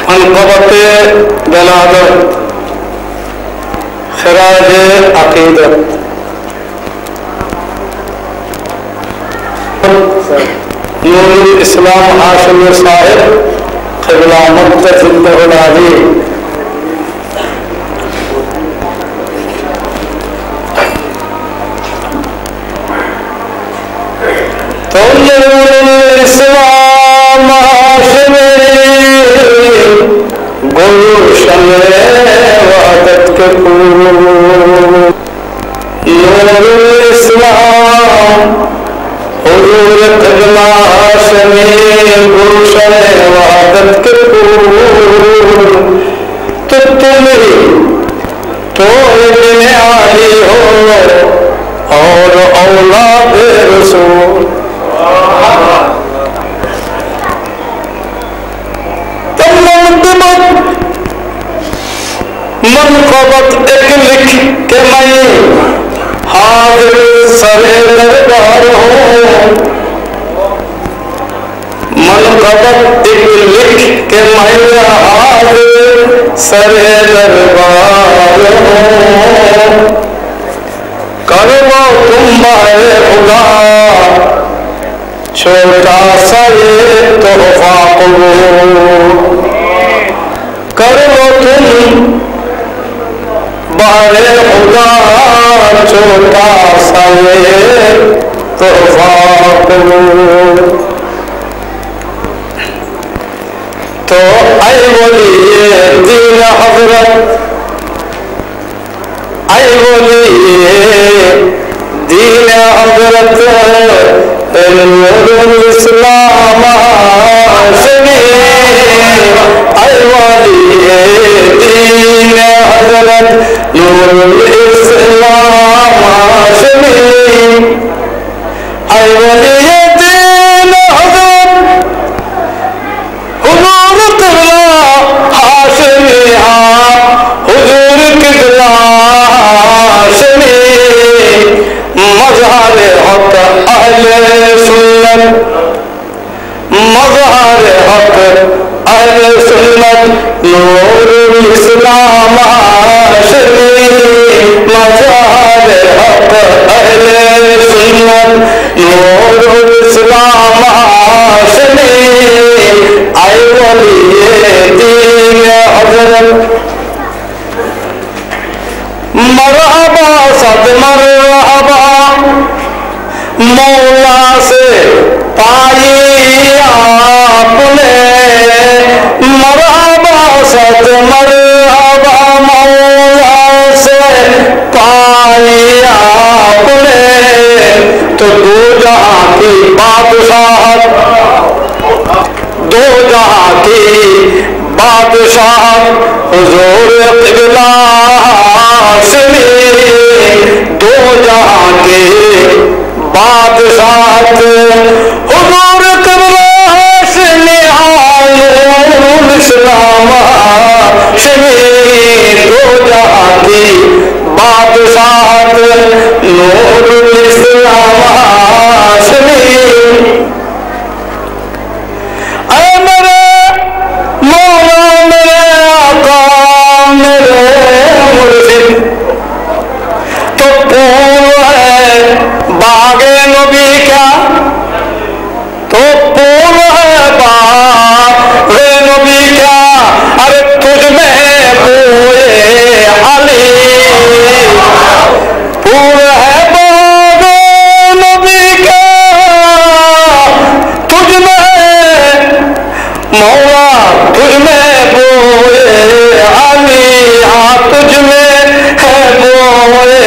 मनक़बत दलालत, खिराज अक़ीदत, नूरुल इस्लाम हाशिमी साहिब क़िबला मुत्तज़िलहुल अज़ीम। तो नूरुल इस्लाम हाशिमी गुलशन वहदत के फूल, नूरुल इस्लाम हुजूर क़िबला हाशिमी गुलशन वहदत के फूल। तो तुम ही तो इब्न अली हो और औलाद रसूल। मनक़बत एक लिख के मैं हाजिर सरे दरबार हूँ, मनक़बत एक लिख के मैं हाजिर सरे दरबार हूँ। करो तुम बारे खुदा छोटा सा ये तोहफा कबूल, करो तुम बारे खुदा छोटा सा ये तोहफा कबूल। तो ऐ बोलिए दीन हज़रत, ऐ बोलिए दीन हज़रत नूरुल इस्लाम हाशिमी, ऐ बोलिए दीन हज़रत नूरुल इस्लाम हाशिमी, ऐ बोलिए दीन हज़रत हुजूर क़िबला हाशिमी, हुजूर क़िबला हाशिमी मज़हर हक़ अहले सुन्नत, मज़हर हक़ अहले सुन्नत नूरुल इस्लाम हाशिमी, मज़हर हक़ अहले सुन्नत नूरुल इस्लाम हाशिमी, ऐ वलिए दीन हज़रत। मरहबा सद मरहबा मौला से पाई आपने, मरहबा सद मरहबा मौला से पाई आपने। तो दो जहां की बादशाहत, दो जहां की बादशाहत हुजूर क़िबला हाशिमी, दो जहां की बादशाहत हुजूर क़िबला हाशिमी, नूरुल इस्लाम हाशिमी, दो जहां की बादशाहत नूरुल इस्लाम हाशिमी। ऐ मेरे मौला मेरे आका मेरे मुर्शिद, तो फूल है बागे नबी क्या, तो फूल है बागे नबी क्या, अरे तुझ में बोए अली, फूल है बागे नबी क्या तुझ में मौला, तुझ में बोए अली, हाँ तुझ में है बोए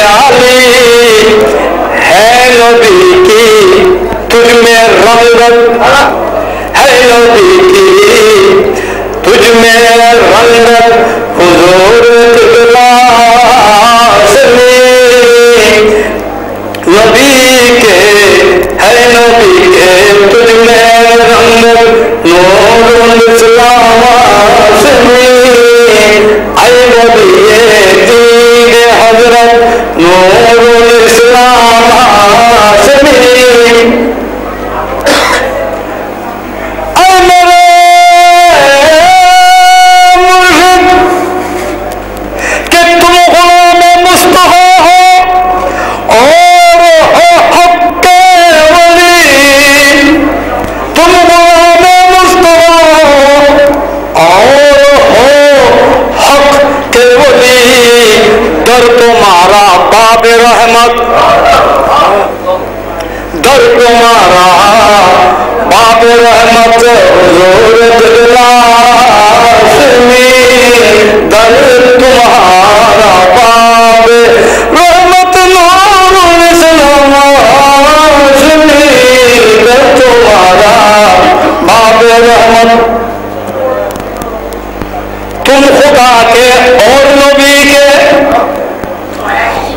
अली, है नबी की तुझ में रंगत, है नबी की तुझ में रंगत हुजूर क़िबला हाशिमी, नबी के है नबी के तुझ में रंगत नूरुल इस्लाम हाशिमी, ऐ बोलिए दीन हज़रत नूरुल इस्लाम हाशिमी। ऐ मेरे रहमत दर तुम्हारा बाब रहमत हुजूर दिलाशमी दर तुम्हारा बाब रहमत नूरुल इस्लाम हाशमी दर तुम्हारा बाब रहमत। तुम खुदा के और नबी के,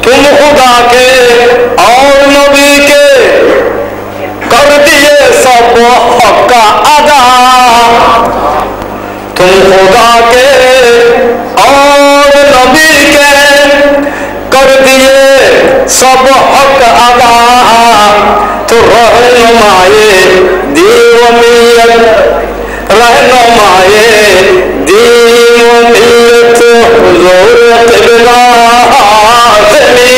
तुम खुदा के और नबी के कर दिए सब हक का अदा। तुम खुदा के और नबी के कर दिए सब हक अदा। तो रहनुमाए दीवमियत, रहनुमाए दीवमियत हुजूर क़िबला हाशमी,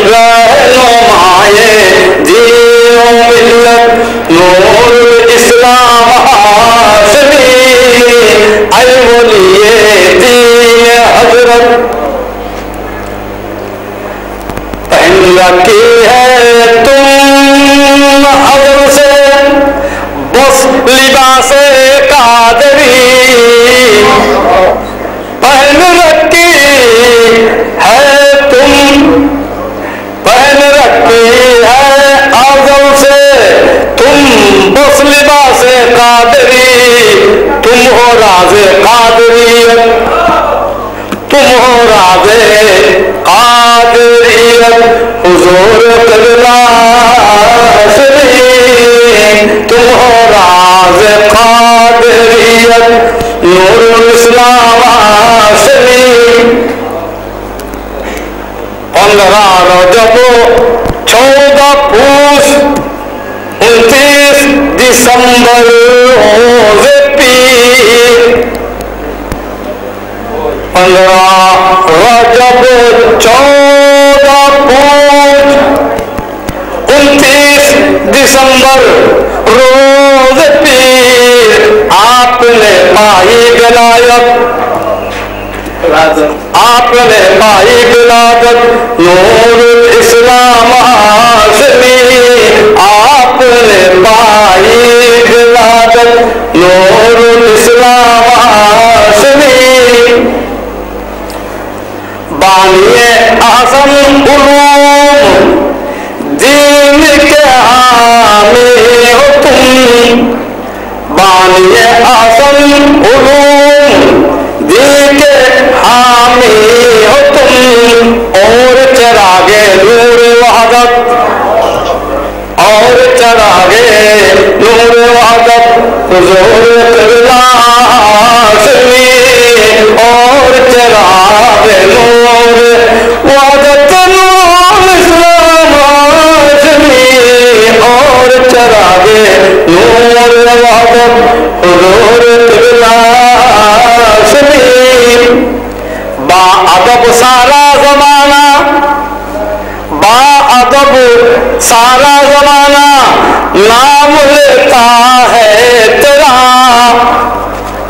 रहनुमाए दीवमियत नूरुल इस्लाम हाशमी, अल वलिये दीन हजरत। पहन रखी है तुम अदब से बस लिबासे कादरी, पहन रखी है तुम, पहन रखी है अदब से तुम बस लिबासे कादरी। तुम हो राज़े कादरियत, तुम हो राज़े कादरियत हुजूर क़िबला हाशमी, तुम हो राज़े कादरियत नूरुल इस्लाम हाशमी। 15 रजब 14 पूस 29 दिसंबर रोज़े पीर। 15 रजब 14 पूस 29 दिसंबर रोज़ पीर। आपने पाई विलायत, आपने पाई विलायत नूरुल इस्लाम हाशमी, आपने पाई विलायत नूरुल इस्लाम हाशमी। बानिए आज़म उलूम दीन के हामी हो तुम, बानिए आज़म उलूम दीन के हामी हो तुम। और चरागे नूर वहदत, और चरागे नूर वहदत हुजूर क़िबला हाशमी, और चरागे नूर वहदत नूरुल इस्लाम हाशमी, और चरागे नूर वहदत हुजूर क़िबला हाशमी। बाअदब सारा ज़माना, बाअदब सारा ज़माना नाम लेता है तेरा।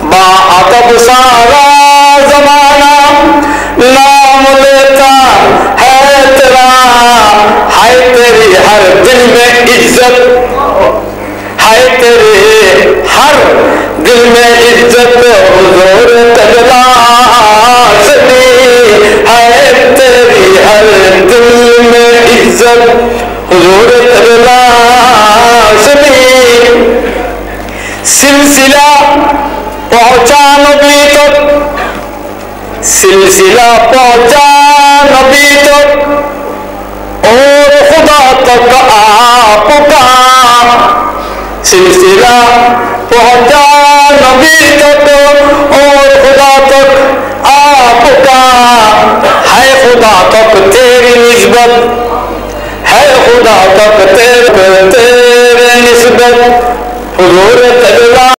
बाअदब सारा ज़माना नाम लेता है तेरा। है तेरी हर दिल में इज्जत, है तेरे हर दिल में इज्जत हुजूर क़िबला हाशमी, है तेरी हर दिल में इज्जत हुजूर क़िबला हाशमी। सिलसिला पहुंचा नबी तक, सिलसिला पहुंचा नबी तक और खुदा तक आपका। सिलसिला पहुंचा नबी तक और खुदा तक आपका। है खुदा तक तेरी निस्बत, है खुदा तक तेरे निस्बत हुजूर क़िबला